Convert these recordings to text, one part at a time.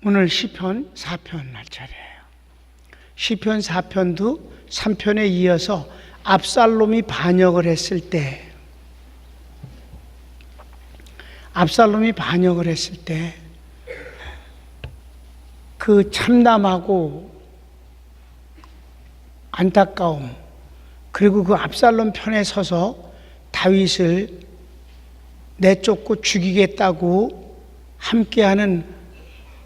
오늘 시편 4편 날 차례예요. 시편 4편도 3편에 이어서 압살롬이 반역을 했을 때 그 참담하고 안타까움, 그리고 그 압살롬 편에 서서 다윗을 내쫓고 죽이겠다고 함께하는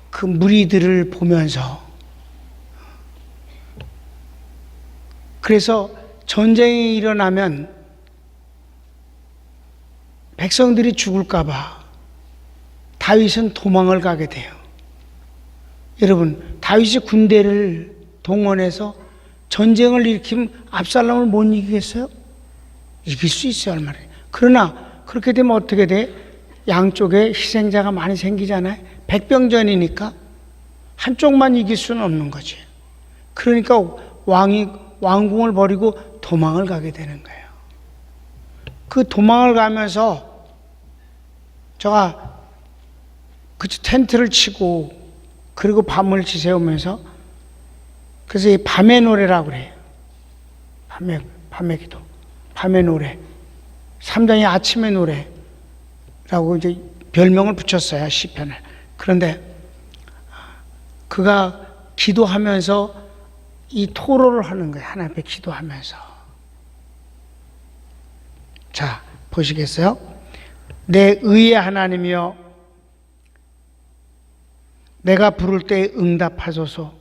그 무리들을 보면서, 그래서 전쟁이 일어나면 백성들이 죽을까봐 다윗은 도망을 가게 돼요. 여러분, 다윗이 군대를 동원해서 전쟁을 일으키면 압살롬을 못 이기겠어요? 이길 수 있어요, 얼마나. 그러나 그렇게 되면 어떻게 돼? 양쪽에 희생자가 많이 생기잖아요. 백병전이니까 한쪽만 이길 수는 없는 거지. 그러니까 왕이 왕궁을 버리고 도망을 가게 되는 거예요. 그 도망을 가면서 제가 그 텐트를 치고, 그리고 밤을 지새우면서, 그래서 이 밤의 노래라고 그래요. 밤의 기도, 밤의 노래, 3장의 아침의 노래라고 이제 별명을 붙였어요, 시편을. 그런데 그가 기도하면서 이 토로를 하는 거예요. 하나님 앞에 기도하면서. 자, 보시겠어요? 내 의의 하나님이여, 내가 부를 때 응답하소서.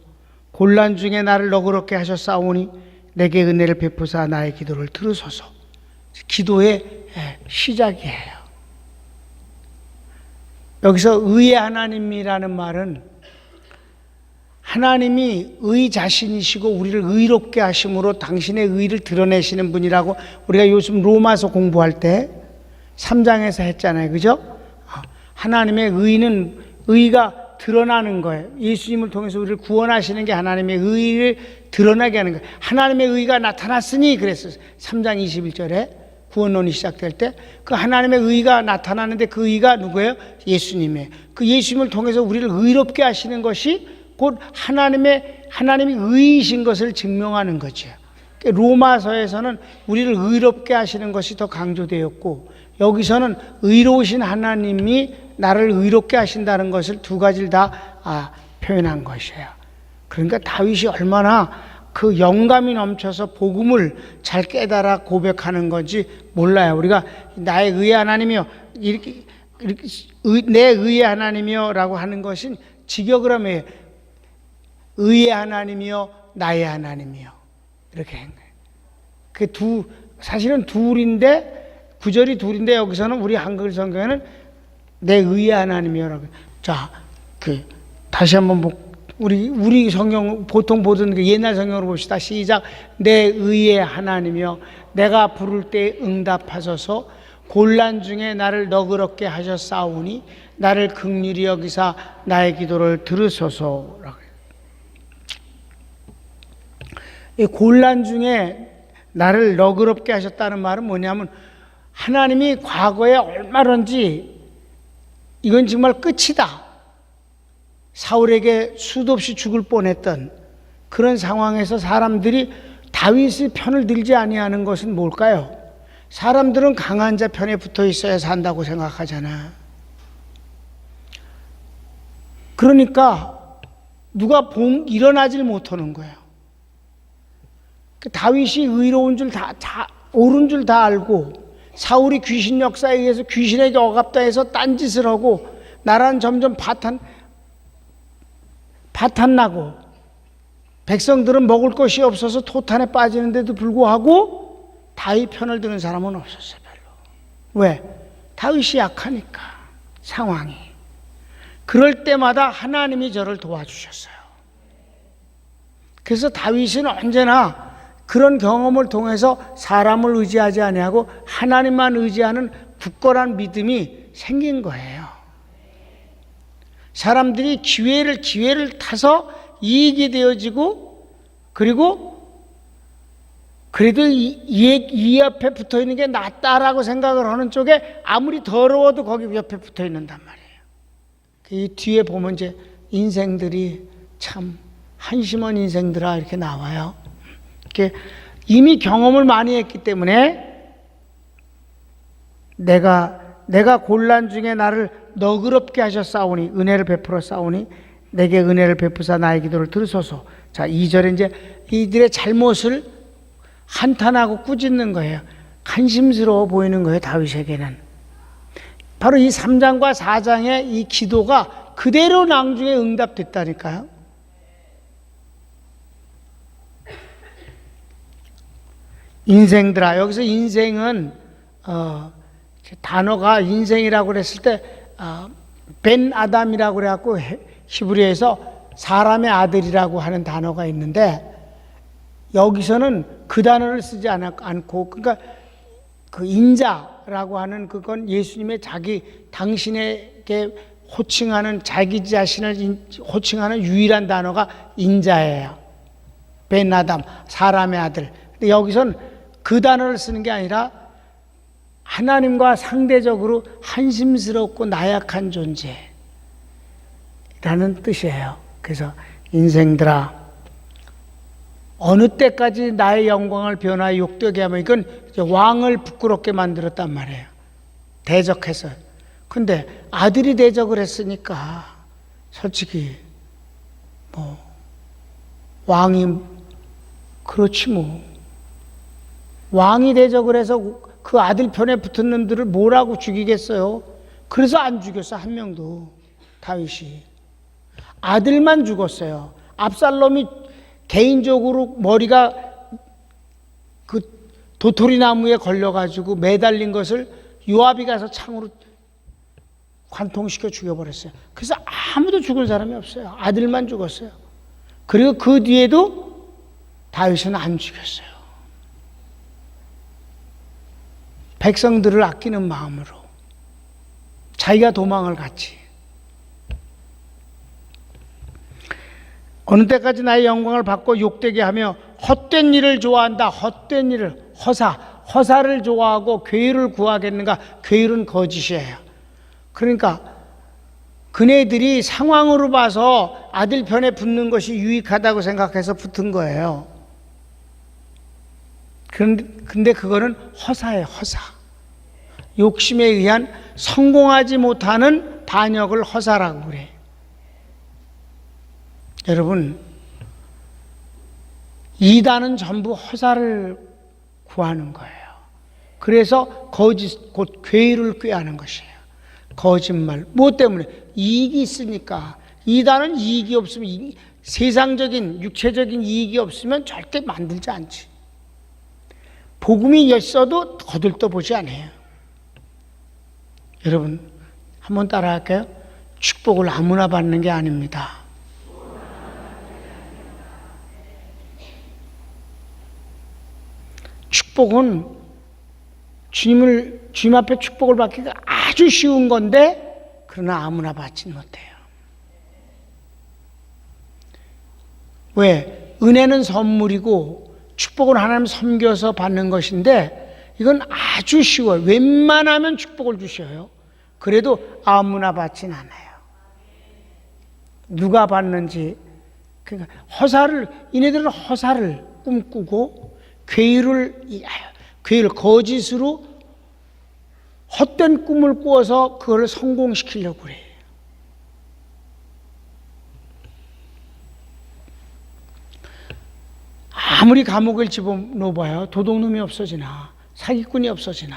곤란 중에 나를 너그럽게 하셨사오니 내게 은혜를 베푸사 나의 기도를 들으소서. 기도의 시작이에요. 여기서 의의 하나님이라는 말은 하나님이 의 자신이시고 우리를 의롭게 하심으로 당신의 의를 드러내시는 분이라고 우리가 요즘 로마서 공부할 때 3장에서 했잖아요. 그죠? 하나님의 의는 의가 드러나는 거예요. 예수님을 통해서 우리를 구원하시는 게 하나님의 의를 드러나게 하는 거예요. 하나님의 의가 나타났으니 그랬어요. 3장 21절에 구원론이 시작될 때 그 하나님의 의가 나타나는데 그 의가 누구예요? 예수님이에요. 그 예수님을 통해서 우리를 의롭게 하시는 것이 곧 하나님이 의이신 것을 증명하는 거죠. 로마서에서는 우리를 의롭게 하시는 것이 더 강조되었고, 여기서는 의로우신 하나님이 나를 의롭게 하신다는 것을 두 가지를 다 표현한 것이에요. 그러니까 다윗이 얼마나 그 영감이 넘쳐서 복음을 잘 깨달아 고백하는 건지 몰라요. 우리가 나의 의의 하나님이여, 이렇게 내 의의 하나님이여 라고 하는 것은 직역을 하면 의의 하나님이여, 나의 하나님이여, 이렇게 한 거예요. 사실은 둘인데, 구절이 둘인데, 여기서는 우리 한글 성경에는 내 의의 하나님이여라고. 자, 다시 한번 우리 성경 보통 보던 그 옛날 성경으로 봅시다. 시작. 내 의의 하나님이여, 내가 부를 때 응답하소서. 곤란 중에 나를 너그럽게 하셨사오니 나를 긍휼히 여기사 나의 기도를 들으소서라고. 이 곤란 중에 나를 너그럽게 하셨다는 말은 뭐냐면, 하나님이 과거에 얼마든지 이건 정말 끝이다, 사울에게 수도 없이 죽을 뻔했던 그런 상황에서 사람들이 다윗의 편을 들지 아니하는 것은 뭘까요? 사람들은 강한 자 편에 붙어 있어야 산다고 생각하잖아. 그러니까 누가 일어나질 못하는 거예요. 다윗이 의로운 줄 옳은 줄 다 알고, 사울이 귀신 역사에 의해서 귀신에게 억압다 해서 딴짓을 하고 나라는 점점 파탄나고 백성들은 먹을 것이 없어서 토탄에 빠지는데도 불구하고 다윗 편을 드는 사람은 없었어요, 별로. 왜? 다윗이 약하니까, 상황이. 그럴 때마다 하나님이 저를 도와주셨어요. 그래서 다윗은 언제나 그런 경험을 통해서 사람을 의지하지 아니하고 하나님만 의지하는 굳건한 믿음이 생긴 거예요. 사람들이 기회를 타서 이익이 되어지고, 그리고 그래도 이 옆에 붙어 있는 게 낫다라고 생각을 하는 쪽에 아무리 더러워도 거기 옆에 붙어 있는단 말이에요. 이 뒤에 보면 이제 인생들이 참 한심한 인생들아 이렇게 나와요. 이렇게 이미 경험을 많이 했기 때문에 내가 곤란 중에 나를 너그럽게 하셨사오니 은혜를 베풀어 싸우니 내게 은혜를 베푸사 나의 기도를 들으소서. 자, 2절에 이제 이들의 잘못을 한탄하고 꾸짖는 거예요. 한심스러워 보이는 거예요, 다윗에게는. 바로 이 3장과 4장의 이 기도가 그대로 낭중에 응답됐다니까요. 인생들아, 여기서 인생은 단어가 인생이라고 그랬을 때 벤 아담이라고 그래갖고 히브리어에서 사람의 아들이라고 하는 단어가 있는데 여기서는 그 단어를 쓰지 않고 그러니까 그 인자라고 하는 그건 예수님의 당신에게 호칭하는 자기 자신을 호칭하는 유일한 단어가 인자예요. 벤 아담, 사람의 아들. 근데 여기서는 그 단어를 쓰는 게 아니라 하나님과 상대적으로 한심스럽고 나약한 존재라는 뜻이에요. 그래서 인생들아, 어느 때까지 나의 영광을 변화에 욕되게 하면 이건 왕을 부끄럽게 만들었단 말이에요. 대적해서. 근데 아들이 대적을 했으니까 솔직히 뭐 왕이 그렇지 뭐. 왕이 대적을 해서 그 아들 편에 붙은 놈들을 뭐라고 죽이겠어요? 그래서 안 죽였어, 한 명도. 다윗이. 아들만 죽었어요. 압살롬이 개인적으로 머리가 그 도토리 나무에 걸려가지고 매달린 것을 요압이 가서 창으로 관통시켜 죽여버렸어요. 그래서 아무도 죽을 사람이 없어요. 아들만 죽었어요. 그리고 그 뒤에도 다윗은 안 죽였어요. 백성들을 아끼는 마음으로 자기가 도망을 갔지. 어느 때까지 나의 영광을 받고 욕되게 하며 헛된 일을 좋아한다. 헛된 일을, 허사를 좋아하고 괴유를 구하겠는가? 괴유는 거짓이에요. 그러니까 그네들이 상황으로 봐서 아들 편에 붙는 것이 유익하다고 생각해서 붙은 거예요. 근데 그거는 허사예요, 허사. 욕심에 의한 성공하지 못하는 반역을 허사라고 그래. 여러분, 이단은 전부 허사를 구하는 거예요. 그래서 거짓, 곧 괴유를 꾀하는 것이에요. 거짓말. 뭐 때문에? 이익이 있으니까. 이단은 이익이 없으면, 세상적인, 육체적인 이익이 없으면 절대 만들지 않지. 복음이 있어도 거들떠보지 않아요. 여러분, 한번 따라 할까요? 축복을 아무나 받는 게 아닙니다. 축복은 주님 앞에 축복을 받기가 아주 쉬운 건데, 그러나 아무나 받지 못해요. 왜? 은혜는 선물이고 축복은 하나님 섬겨서 받는 것인데 이건 아주 쉬워요. 웬만하면 축복을 주셔요. 그래도 아무나 받진 않아요. 누가 받는지. 그러니까 이네들은 허사를 꿈꾸고 괴유를 거짓으로 헛된 꿈을 꾸어서 그걸 성공시키려고 그래요. 아무리 감옥을 집어넣어봐요. 도둑놈이 없어지나 사기꾼이 없어지나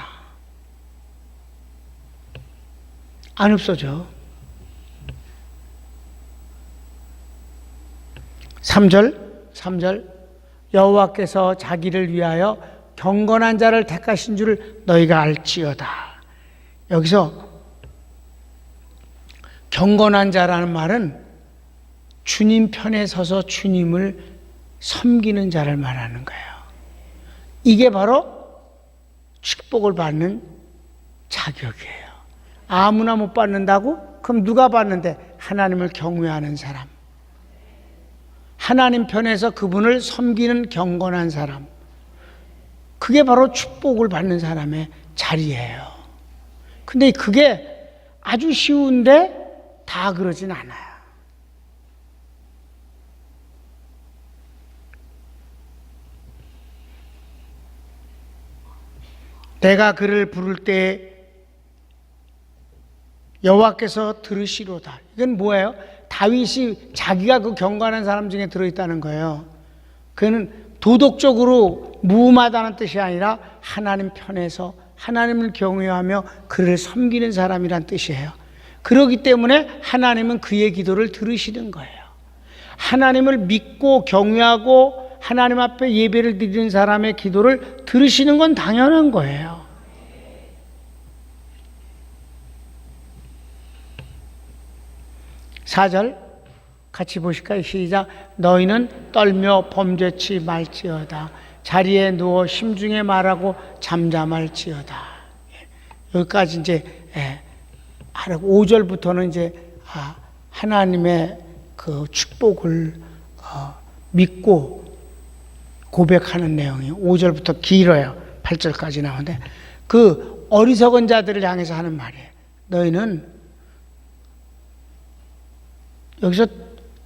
안 없어져. 3절 여호와께서 자기를 위하여 경건한 자를 택하신 줄을 너희가 알지어다. 여기서 경건한 자라는 말은 주님 편에 서서 주님을 섬기는 자를 말하는 거예요. 이게 바로 축복을 받는 자격이에요. 아무나 못 받는다고? 그럼 누가 받는데? 하나님을 경외하는 사람, 하나님 편에서 그분을 섬기는 경건한 사람, 그게 바로 축복을 받는 사람의 자리예요. 근데 그게 아주 쉬운데 다 그러진 않아요. 내가 그를 부를 때 여호와께서 들으시로다. 이건 뭐예요? 다윗이 자기가 그 경건한 사람 중에 들어있다는 거예요. 그는 도덕적으로 무음하다는 뜻이 아니라 하나님 편에서 하나님을 경외하며 그를 섬기는 사람이란 뜻이에요. 그렇기 때문에 하나님은 그의 기도를 들으시는 거예요. 하나님을 믿고 경외하고 하나님 앞에 예배를 드리는 사람의 기도를 들으시는 건 당연한 거예요. (4절) 같이 보실까요? 시작. 너희는 떨며 범죄치 말지어다. 자리에 누워 심중에 말하고 잠잠할지어다. 여기까지 이제 5절부터는 이제 하나님의 그 축복을 믿고 고백하는 내용이 5절부터 길어요. 8절까지 나오는데 그 어리석은 자들을 향해서 하는 말이에요. 너희는 여기서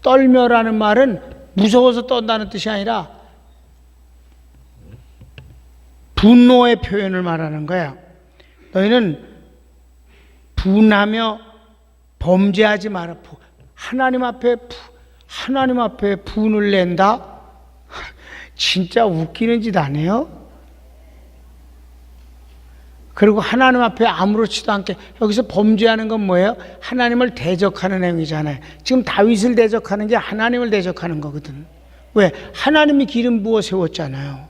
떨며라는 말은 무서워서 떤다는 뜻이 아니라 분노의 표현을 말하는 거야. 너희는 분하며 범죄하지 마라. 하나님 앞에 분을 낸다? 진짜 웃기는 짓 아니에요? 그리고 하나님 앞에 아무렇지도 않게, 여기서 범죄하는 건 뭐예요? 하나님을 대적하는 행위잖아요. 지금 다윗을 대적하는 게 하나님을 대적하는 거거든. 왜? 하나님이 기름 부어 세웠잖아요.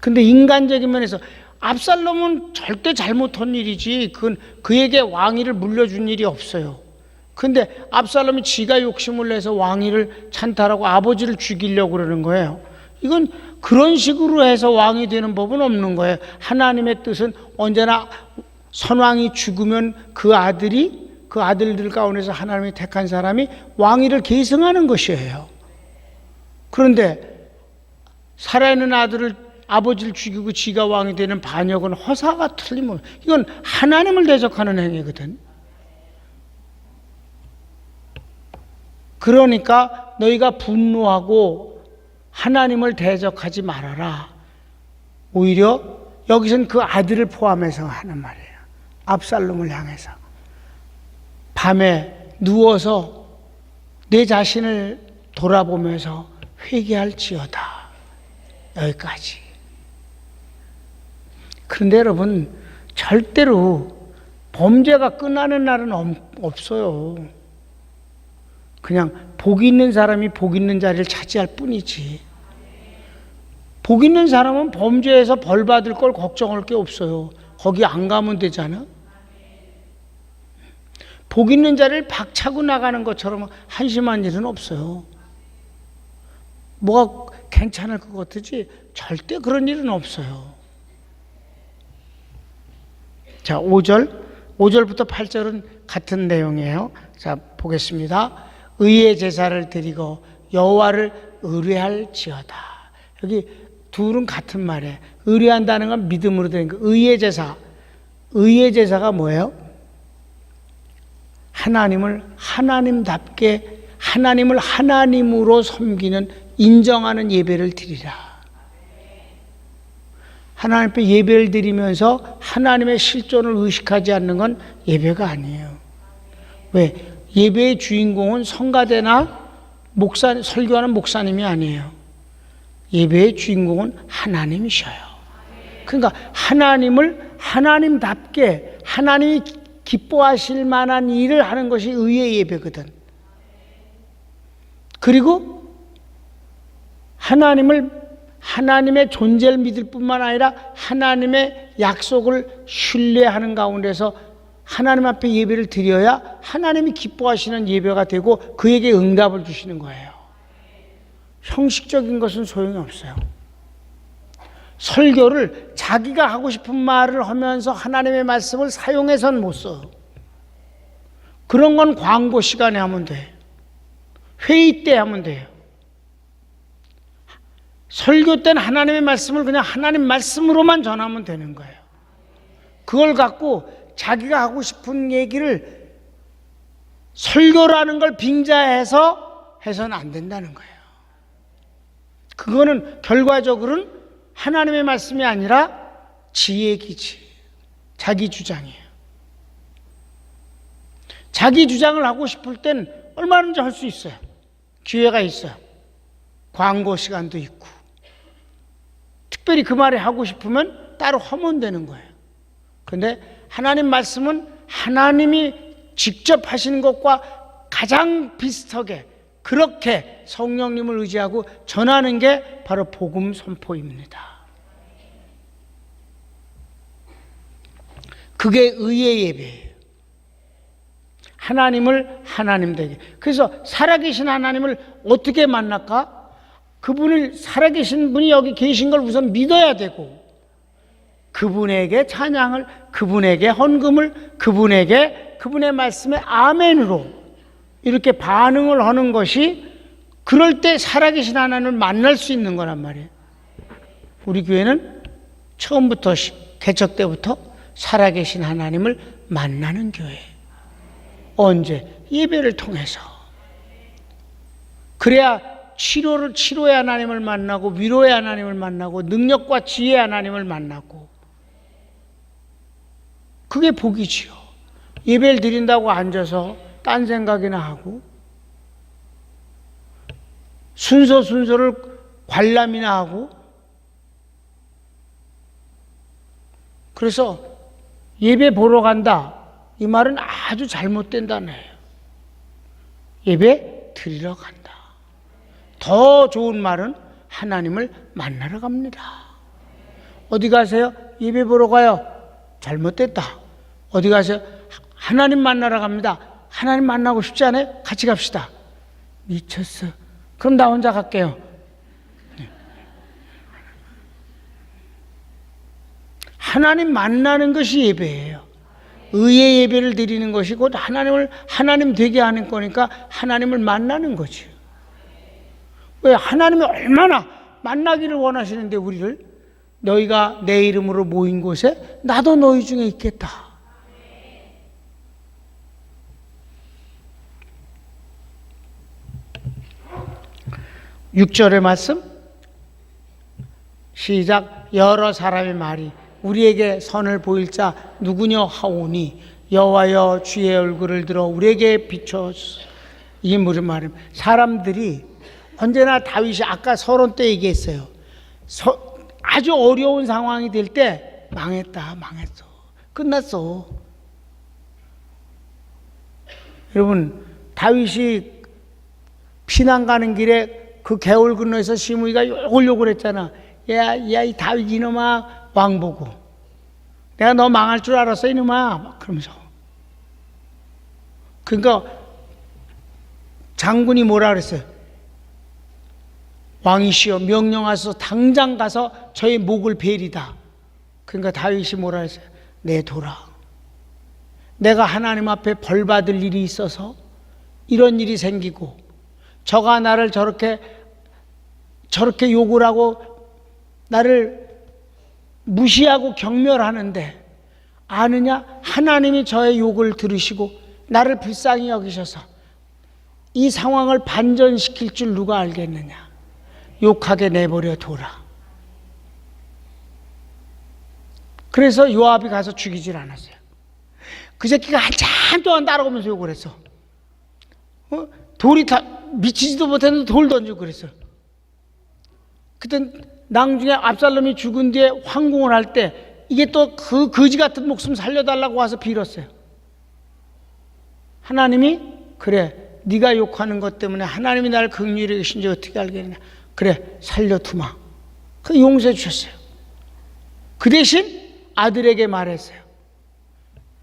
근데 인간적인 면에서 압살롬은 절대 잘못한 일이지, 그건 그에게 왕위를 물려준 일이 없어요. 근데 압살롬이 지가 욕심을 내서 왕위를 찬탈하고 아버지를 죽이려고 그러는 거예요. 이건 그런 식으로 해서 왕이 되는 법은 없는 거예요. 하나님의 뜻은 언제나 선왕이 죽으면 그 아들들 가운데서 하나님이 택한 사람이 왕위를 계승하는 것이에요. 그런데 살아있는 아버지를 죽이고 지가 왕이 되는 반역은 허사가 틀리면 이건 하나님을 대적하는 행위거든. 그러니까 너희가 분노하고 하나님을 대적하지 말아라. 오히려 여기서는 그 아들을 포함해서 하는 말이에요. 압살롬을 향해서. 밤에 누워서 내 자신을 돌아보면서 회개할지어다. 여기까지. 그런데 여러분, 절대로 범죄가 끝나는 날은 없어요. 그냥 복 있는 사람이 복 있는 자리를 차지할 뿐이지. 복 있는 사람은 범죄에서 벌 받을 걸 걱정할 게 없어요. 거기 안 가면 되잖아. 복 있는 자리를 박차고 나가는 것처럼 한심한 일은 없어요. 뭐가 괜찮을 것 같으지 절대 그런 일은 없어요. 자, 5절부터 8절은 같은 내용이에요. 자, 보겠습니다. 의의 제사를 드리고 여호와를 의뢰할지어다. 여기 둘은 같은 말이에요. 의뢰한다는 건 믿음으로 되는 거. 의의 제사가 뭐예요? 하나님을 하나님답게, 하나님을 하나님으로 섬기는, 인정하는 예배를 드리라. 하나님 앞에 예배를 드리면서 하나님의 실존을 의식하지 않는 건 예배가 아니에요. 왜? 예배의 주인공은 성가대나 설교하는 목사님이 아니에요. 예배의 주인공은 하나님이셔요. 그러니까 하나님을 하나님답게, 하나님이 기뻐하실 만한 일을 하는 것이 의의 예배거든. 그리고 하나님의 존재를 믿을 뿐만 아니라 하나님의 약속을 신뢰하는 가운데서 하나님 앞에 예배를 드려야 하나님이 기뻐하시는 예배가 되고 그에게 응답을 주시는 거예요. 형식적인 것은 소용이 없어요. 설교를 자기가 하고 싶은 말을 하면서 하나님의 말씀을 사용해서는 못 써. 그런 건 광고 시간에 하면 돼. 회의 때 하면 돼요. 설교 때는 하나님의 말씀을 그냥 하나님 말씀으로만 전하면 되는 거예요. 그걸 갖고 자기가 하고 싶은 얘기를 설교라는 걸 빙자해서 해서는 안 된다는 거예요. 그거는 결과적으로는 하나님의 말씀이 아니라 지혜기지. 자기 주장이에요. 자기 주장을 하고 싶을 땐 얼마든지 할 수 있어요. 기회가 있어요. 광고 시간도 있고. 특별히 그 말이 하고 싶으면 따로 하면 되는 거예요. 그런데 하나님 말씀은 하나님이 직접 하시는 것과 가장 비슷하게 그렇게 성령님을 의지하고 전하는 게 바로 복음 선포입니다. 그게 의의 예배예요. 하나님을 하나님 되게. 그래서 살아계신 하나님을 어떻게 만날까? 그분을 살아계신 분이 여기 계신 걸 우선 믿어야 되고, 그분에게 찬양을, 그분에게 헌금을, 그분의 말씀에 아멘으로 이렇게 반응을 하는 것이, 그럴 때 살아계신 하나님을 만날 수 있는 거란 말이에요. 우리 교회는 처음부터 개척 때부터 살아계신 하나님을 만나는 교회예요. 언제? 예배를 통해서. 그래야 치료의 하나님을 만나고, 위로의 하나님을 만나고, 능력과 지혜의 하나님을 만나고, 그게 복이지요. 예배를 드린다고 앉아서 딴 생각이나 하고, 순서를 관람이나 하고. 그래서 예배 보러 간다, 이 말은 아주 잘못된다는 거예요. 예배 드리러 간다. 더 좋은 말은 하나님을 만나러 갑니다. 어디 가세요? 예배 보러 가요. 잘못됐다. 어디 가세요? 하나님 만나러 갑니다. 하나님 만나고 싶지 않아요? 같이 갑시다. 미쳤어. 그럼 나 혼자 갈게요. 하나님 만나는 것이 예배예요. 의의 예배를 드리는 것이 곧 하나님 되게 하는 거니까 하나님을 만나는 거죠. 왜? 하나님이 얼마나 만나기를 원하시는데, 우리를, 너희가 내 이름으로 모인 곳에 나도 너희 중에 있겠다. (6절의) 말씀 시작. 여러 사람의 말이 우리에게 선을 보일 자 누구냐 하오니 여호와여 주의 얼굴을 들어 우리에게 비춰주소서. 이게 무슨 말입니까? 사람들이 언제나 다윗이 아까 서론 때 얘기했어요. 아주 어려운 상황이 될 때 망했어, 끝났어. 여러분, 다윗이 피난 가는 길에 그 개울 건너에서 시므이가 욕을 했잖아. 야, 이 다윗 이놈아, 왕 보고 내가 너 망할 줄 알았어 이놈아, 막 그러면서. 그러니까 장군이 뭐라 그랬어요? 왕이시여 명령하소서 당장 가서 저의 목을 베리다. 그러니까 다윗이 뭐라 했어요? 내둬라. 내가 하나님 앞에 벌 받을 일이 있어서 이런 일이 생기고, 저가 나를 저렇게 욕을 하고 나를 무시하고 경멸하는데, 아느냐? 하나님이 저의 욕을 들으시고 나를 불쌍히 여기셔서 이 상황을 반전시킬 줄 누가 알겠느냐? 욕하게 내버려 둬라. 그래서 요압이 가서 죽이질 않았어요. 그 새끼가 한참 동안 따라오면서 욕을 했어. 돌이 다 미치지도 못했는데 돌 던지고 그랬어. 그때 나중에 압살롬이 죽은 뒤에 황궁을 할 때 이게 또 그 거지 같은 목숨 살려달라고 와서 빌었어요. 하나님이 그래, 네가 욕하는 것 때문에 하나님이 나를 긍휼히 여기신지 어떻게 알겠냐. 그래, 살려두마. 그 용서해 주셨어요. 그 대신 아들에게 말했어요.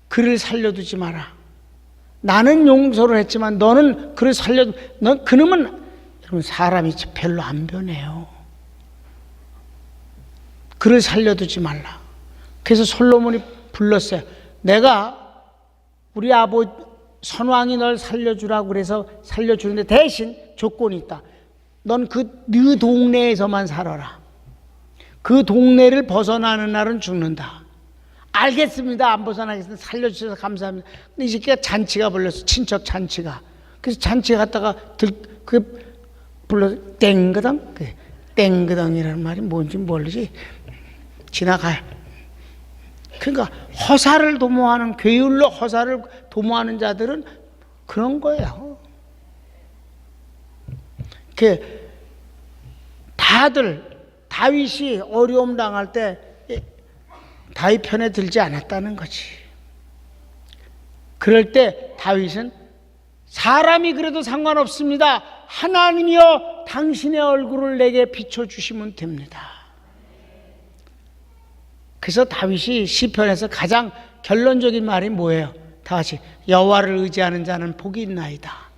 그를 살려두지 마라. 나는 용서를 했지만 너는 그를 넌 그놈은, 여러분 사람이 별로 안 변해요. 그를 살려두지 말라. 그래서 솔로몬이 불렀어요. 내가 우리 아버지 선왕이 널 살려주라고 그래서 살려주는데 대신 조건이 있다. 넌 네 동네에서만 살아라. 그 동네를 벗어나는 날은 죽는다. 알겠습니다. 안 벗어나겠습니다. 살려주셔서 감사합니다. 근데 이 새끼가 잔치가 불렀어. 친척 잔치가. 그래서 잔치에 갔다가 불러서 땡그덩. 땡그덩이라는 말이 뭔지 모르지. 지나가요. 그러니까 허사를 도모하는, 괴율로 허사를 도모하는 자들은 그런 거예요. 다들 다윗이 어려움 당할 때 다윗 편에 들지 않았다는 거지. 그럴 때 다윗은 사람이 그래도 상관없습니다. 하나님이여 당신의 얼굴을 내게 비춰주시면 됩니다. 그래서 다윗이 시편에서 가장 결론적인 말이 뭐예요? 다 같이 여호와를 의지하는 자는 복이 있나이다.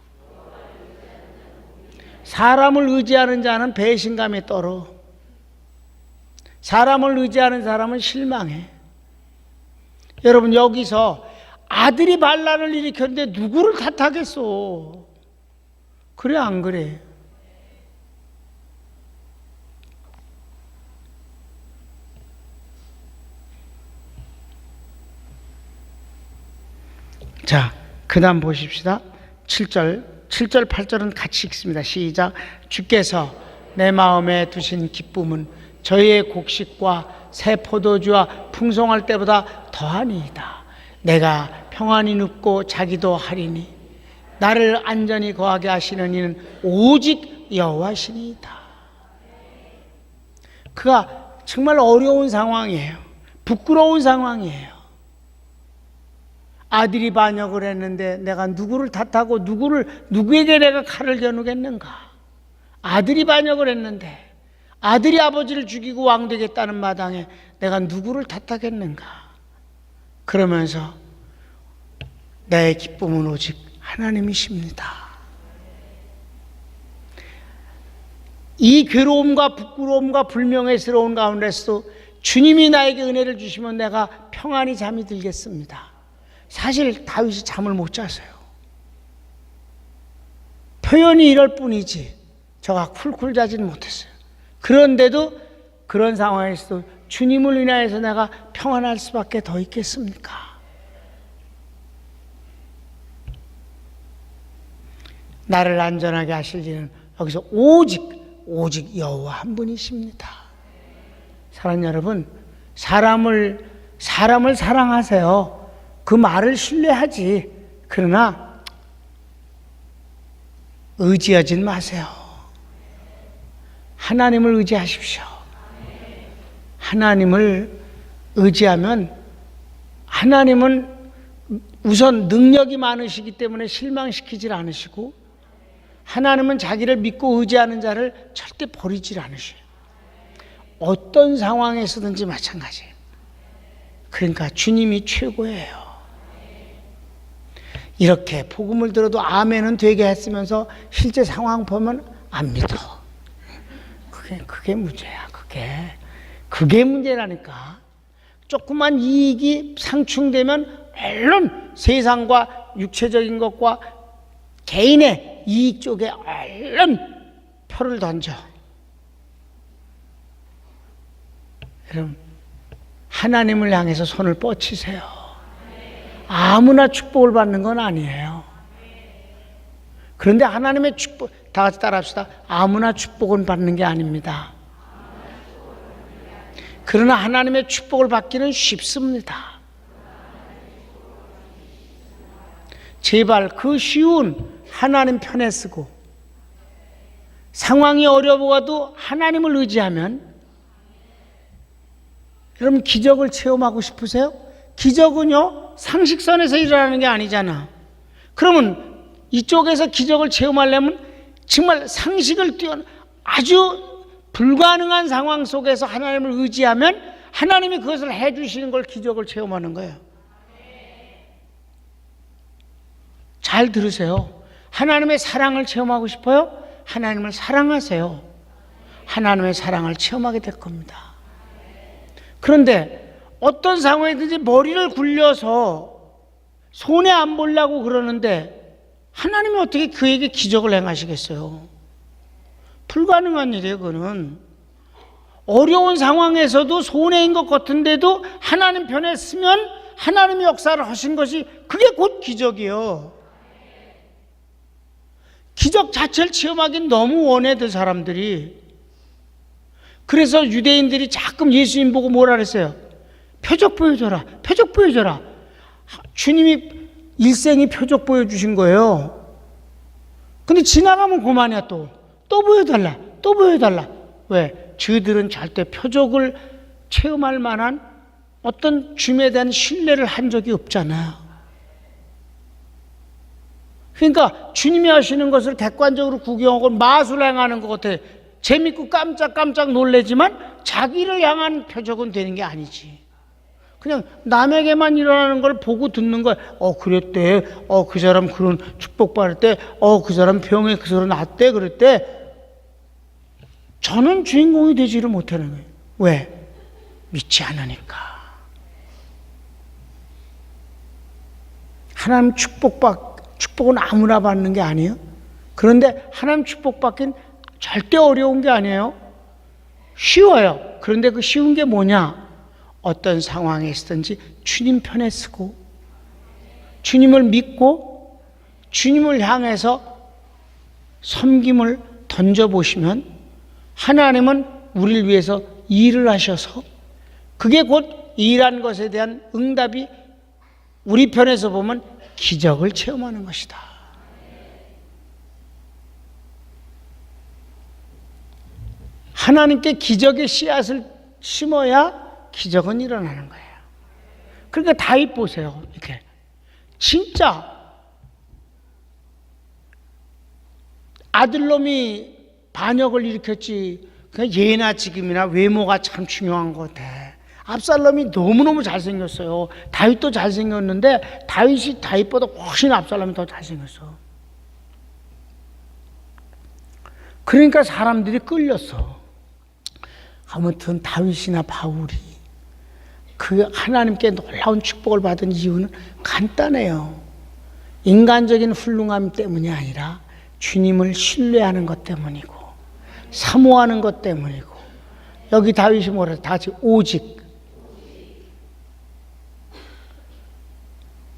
사람을 의지하는 자는 배신감에 떨어. 사람을 의지하는 사람은 실망해. 여러분, 여기서 아들이 반란을 일으켰는데 누구를 탓하겠어? 그래 안 그래? 자, 그 다음 보십시다. 7절, 8절은 같이 읽습니다. 시작. 주께서 내 마음에 두신 기쁨은 저희의 곡식과 새 포도주와 풍성할 때보다 더하니이다. 내가 평안히 눕고 자기도 하리니 나를 안전히 거하게 하시는 이는 오직 여호와시니이다. 그가 정말 어려운 상황이에요. 부끄러운 상황이에요. 아들이 반역을 했는데 내가 누구를 탓하고 누구에게 내가 칼을 겨누겠는가? 아들이 반역을 했는데 아들이 아버지를 죽이고 왕되겠다는 마당에 내가 누구를 탓하겠는가? 그러면서 내 기쁨은 오직 하나님이십니다. 이 괴로움과 부끄러움과 불명예스러운 가운데서도 주님이 나에게 은혜를 주시면 내가 평안히 잠이 들겠습니다. 사실 다윗이 잠을 못 잤어요. 표현이 이럴 뿐이지 저가 쿨쿨 자지는 못했어요. 그런데도 그런 상황에서도 주님을 인하여서 내가 평안할 수밖에 더 있겠습니까? 나를 안전하게 하실 이는 여기서 오직 여호와 한 분이십니다. 사랑하는 여러분, 사람을 사랑하세요. 그 말을 신뢰하지. 그러나 의지하진 마세요. 하나님을 의지하십시오. 하나님을 의지하면 하나님은 우선 능력이 많으시기 때문에 실망시키질 않으시고, 하나님은 자기를 믿고 의지하는 자를 절대 버리질 않으셔요. 어떤 상황에서든지 마찬가지예요. 그러니까 주님이 최고예요. 이렇게 복음을 들어도 아멘은 되게 했으면서 실제 상황 보면 안 믿어. 그게 문제야. 그게 문제라니까. 조그만 이익이 상충되면 얼른 세상과 육체적인 것과 개인의 이익 쪽에 얼른 표를 던져. 여러분, 하나님을 향해서 손을 뻗치세요. 아무나 축복을 받는 건 아니에요. 그런데 하나님의 축복, 다 같이 따라합시다. 아무나 축복은 받는 게 아닙니다. 그러나 하나님의 축복을 받기는 쉽습니다. 제발 그 쉬운 하나님 편에 쓰고, 상황이 어려워도 하나님을 의지하면, 여러분 기적을 체험하고 싶으세요? 기적은요 상식선에서 일어나는 게 아니잖아. 그러면 이쪽에서 기적을 체험하려면 정말 상식을 뛰어넘는 아주 불가능한 상황 속에서 하나님을 의지하면 하나님이 그것을 해주시는 걸 기적을 체험하는 거예요. 잘 들으세요. 하나님의 사랑을 체험하고 싶어요? 하나님을 사랑하세요. 하나님의 사랑을 체험하게 될 겁니다. 그런데 어떤 상황이든지 머리를 굴려서 손해 안 보려고 그러는데 하나님이 어떻게 그에게 기적을 행하시겠어요? 불가능한 일이에요. 그거는 어려운 상황에서도 손해인 것 같은데도 하나님 편에 쓰면 하나님의 역사를 하신 것이 그게 곧 기적이에요. 기적 자체를 체험하기는 너무 원해들 사람들이. 그래서 유대인들이 자꾸 예수님 보고 뭐라 그랬어요? 표적 보여줘라. 표적 보여줘라. 주님이 일생이 표적 보여주신 거예요. 근데 지나가면 그만이야 또. 또 보여달라. 또 보여달라. 왜? 저희들은 절대 표적을 체험할 만한 어떤 주님에 대한 신뢰를 한 적이 없잖아요. 그러니까 주님이 하시는 것을 객관적으로 구경하고 마술 행하는 것 같아. 재밌고 깜짝깜짝 놀래지만 자기를 향한 표적은 되는 게 아니지. 그냥 남에게만 일어나는 걸 보고 듣는 거야. 그랬대. 그 사람 그런 축복받을 때. 그 사람 병에 그 사람 낫대. 그랬대. 저는 주인공이 되지를 못하는 거예요. 왜? 믿지 않으니까. 하나님 축복은 아무나 받는 게 아니에요. 그런데 하나님 축복받긴 절대 어려운 게 아니에요. 쉬워요. 그런데 그 쉬운 게 뭐냐? 어떤 상황에 있든지 주님 편에 서고 주님을 믿고 주님을 향해서 섬김을 던져보시면 하나님은 우리를 위해서 일을 하셔서 그게 곧 일한 것에 대한 응답이 우리 편에서 보면 기적을 체험하는 것이다. 하나님께 기적의 씨앗을 심어야 기적은 일어나는 거예요. 그러니까 다윗 보세요. 이렇게 진짜 아들놈이 반역을 일으켰지. 그냥 예나 지금이나 외모가 참 중요한 것 같아. 압살롬이 너무너무 잘생겼어요. 다윗도 잘생겼는데 다윗이 다윗보다 훨씬 압살롬이 더 잘생겼어. 그러니까 사람들이 끌렸어. 아무튼 다윗이나 바울이 그 하나님께 놀라운 축복을 받은 이유는 간단해요. 인간적인 훌륭함 때문이 아니라 주님을 신뢰하는 것 때문이고 사모하는 것 때문이고. 여기 다윗이 뭐라 다 같이 오직.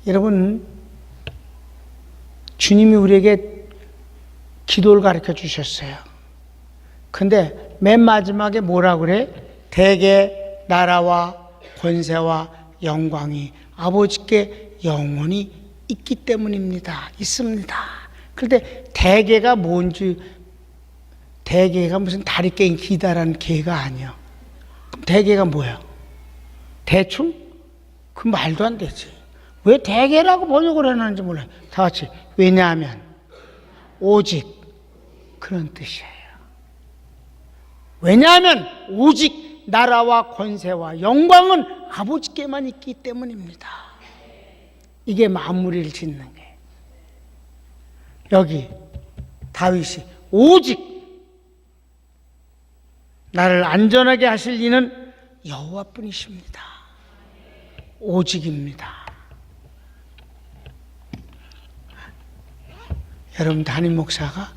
여러분, 주님이 우리에게 기도를 가르쳐 주셨어요. 근데 맨 마지막에 뭐라 그래? 대개 나라와 권세와 영광이 아버지께 영원히 있기 때문입니다. 있습니다. 그런데 대개가 뭔지, 대개가 무슨 다리 깬 기다라는 개가 아니야. 그럼 대개가 뭐야? 대충? 그 말도 안 되지. 왜 대개라고 번역을 해놨는지 몰라요. 다 같이. 왜냐하면 오직 그런 뜻이에요. 왜냐하면 오직 나라와 권세와 영광은 아버지께만 있기 때문입니다. 이게 마무리를 짓는 게. 여기 다윗이 오직 나를 안전하게 하실 이는 여호와뿐이십니다. 오직입니다. 여러분, 담임 목사가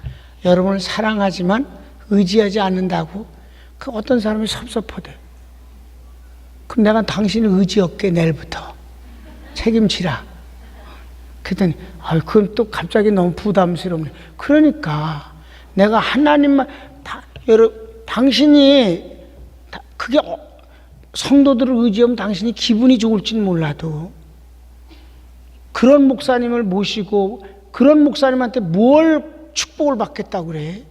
여러분을 사랑하지만 의지하지 않는다고 그 어떤 사람이 섭섭하대. 그럼 내가 당신을 의지 없게 내일부터 책임지라. 그랬더니 그건 또 갑자기 너무 부담스럽네. 그러니까 내가 하나님만 당신이 그게 성도들을 의지하면 당신이 기분이 좋을지는 몰라도 그런 목사님을 모시고 그런 목사님한테 뭘 축복을 받겠다고 그래?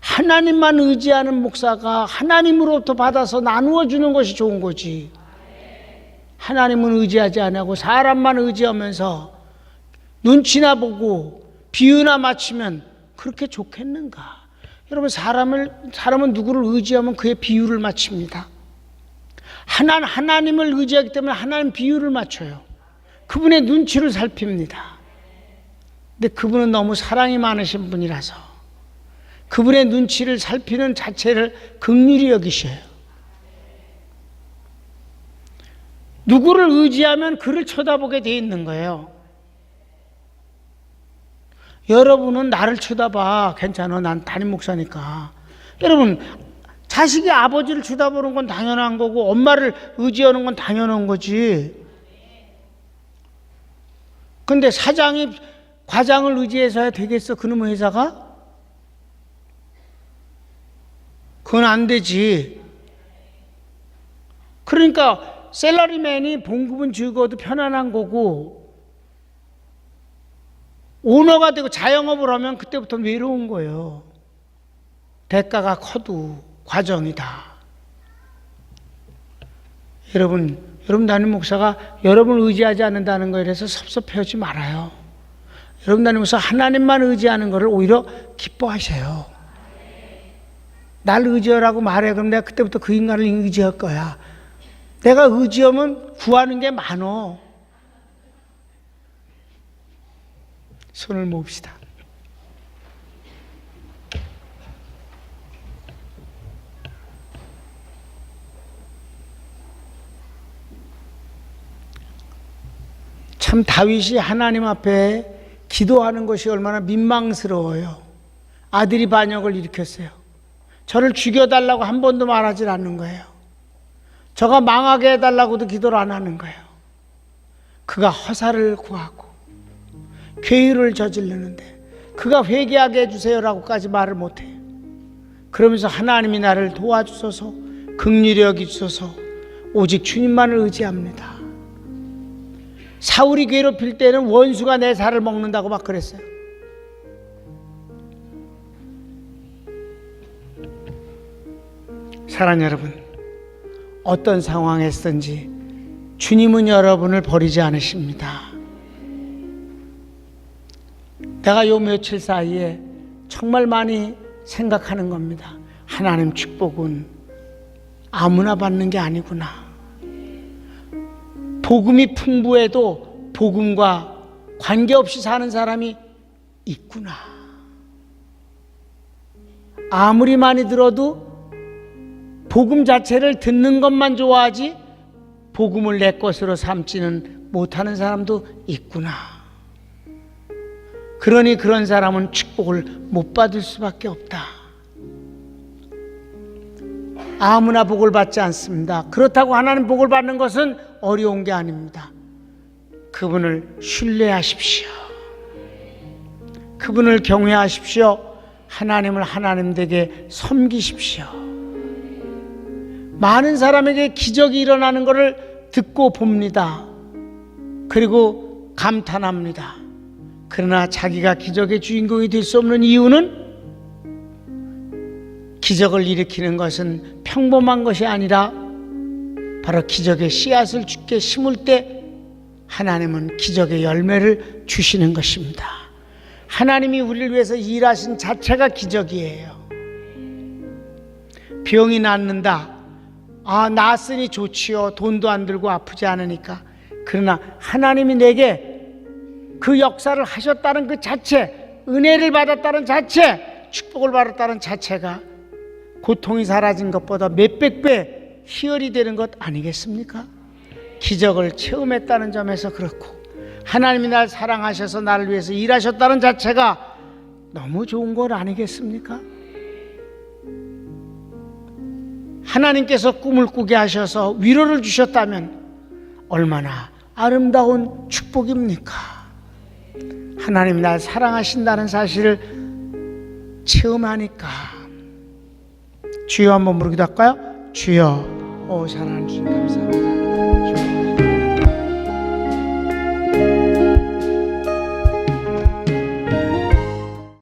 하나님만 의지하는 목사가 하나님으로부터 받아서 나누어 주는 것이 좋은 거지. 하나님은 의지하지 않고 사람만 의지하면서 눈치나 보고 비유나 맞추면 그렇게 좋겠는가? 여러분, 사람은 누구를 의지하면 그의 비유를 맞춥니다. 하나님을 의지하기 때문에 하나님 비유를 맞춰요. 그분의 눈치를 살핍니다. 근데 그분은 너무 사랑이 많으신 분이라서 그분의 눈치를 살피는 자체를 긍휼히 여기셔요. 누구를 의지하면 그를 쳐다보게 돼 있는 거예요. 여러분은 나를 쳐다봐. 괜찮아. 난 담임 목사니까. 여러분, 자식이 아버지를 쳐다보는 건 당연한 거고 엄마를 의지하는 건 당연한 거지. 근데 사장이 과장을 의지해서 해야 되겠어? 그놈의 회사가? 그건 안 되지. 그러니까 셀러리맨이 봉급은 적어도 편안한 거고, 오너가 되고 자영업을 하면 그때부터 외로운 거예요. 대가가 커도 과정이다. 여러분 담임 목사가 여러분을 의지하지 않는다는 거에 대해서 섭섭해하지 말아요. 여러분 담임 목사 하나님만 의지하는 것을 오히려 기뻐하세요. 날 의지하라고 말해. 그럼 내가 그때부터 그 인간을 의지할 거야. 내가 의지하면 구하는 게 많어. 손을 모읍시다. 참 다윗이 하나님 앞에 기도하는 것이 얼마나 민망스러워요. 아들이 반역을 일으켰어요. 저를 죽여달라고 한 번도 말하지 않는 거예요. 저가 망하게 해달라고도 기도를 안 하는 거예요. 그가 허사를 구하고 괴유를 저지르는데 그가 회개하게 해주세요라고까지 말을 못해요. 그러면서 하나님이 나를 도와주소서, 긍휼히 여기소서, 오직 주님만을 의지합니다. 사울이 괴롭힐 때는 원수가 내 살을 먹는다고 막 그랬어요. 사랑하는 여러분, 어떤 상황에서든지 주님은 여러분을 버리지 않으십니다. 내가 요 며칠 사이에 정말 많이 생각하는 겁니다. 하나님 축복은 아무나 받는 게 아니구나. 복음이 풍부해도 복음과 관계없이 사는 사람이 있구나. 아무리 많이 들어도 복음 자체를 듣는 것만 좋아하지 복음을 내 것으로 삼지는 못하는 사람도 있구나. 그러니 그런 사람은 축복을 못 받을 수밖에 없다. 아무나 복을 받지 않습니다. 그렇다고 하나님 복을 받는 것은 어려운 게 아닙니다. 그분을 신뢰하십시오. 그분을 경외하십시오. 하나님을 하나님 되게 섬기십시오. 많은 사람에게 기적이 일어나는 것을 듣고 봅니다. 그리고 감탄합니다. 그러나 자기가 기적의 주인공이 될 수 없는 이유는 기적을 일으키는 것은 평범한 것이 아니라 바로 기적의 씨앗을 주께 심을 때 하나님은 기적의 열매를 주시는 것입니다. 하나님이 우리를 위해서 일하신 자체가 기적이에요. 병이 낫는다. 낫으니 좋지요. 돈도 안 들고 아프지 않으니까. 그러나 하나님이 내게 그 역사를 하셨다는 그 자체, 은혜를 받았다는 자체, 축복을 받았다는 자체가 고통이 사라진 것보다 몇백 배 희열이 되는 것 아니겠습니까? 기적을 체험했다는 점에서 그렇고, 하나님이 날 사랑하셔서 나를 위해서 일하셨다는 자체가 너무 좋은 것 아니겠습니까? 하나님께서 꿈을 꾸게 하셔서 위로를 주셨다면 얼마나 아름다운 축복입니까? 하나님이 날 사랑하신다는 사실을 체험하니까. 주여 한번 부르기도 할까요? 주여. 사랑하는 주님 감사합니다. 주여.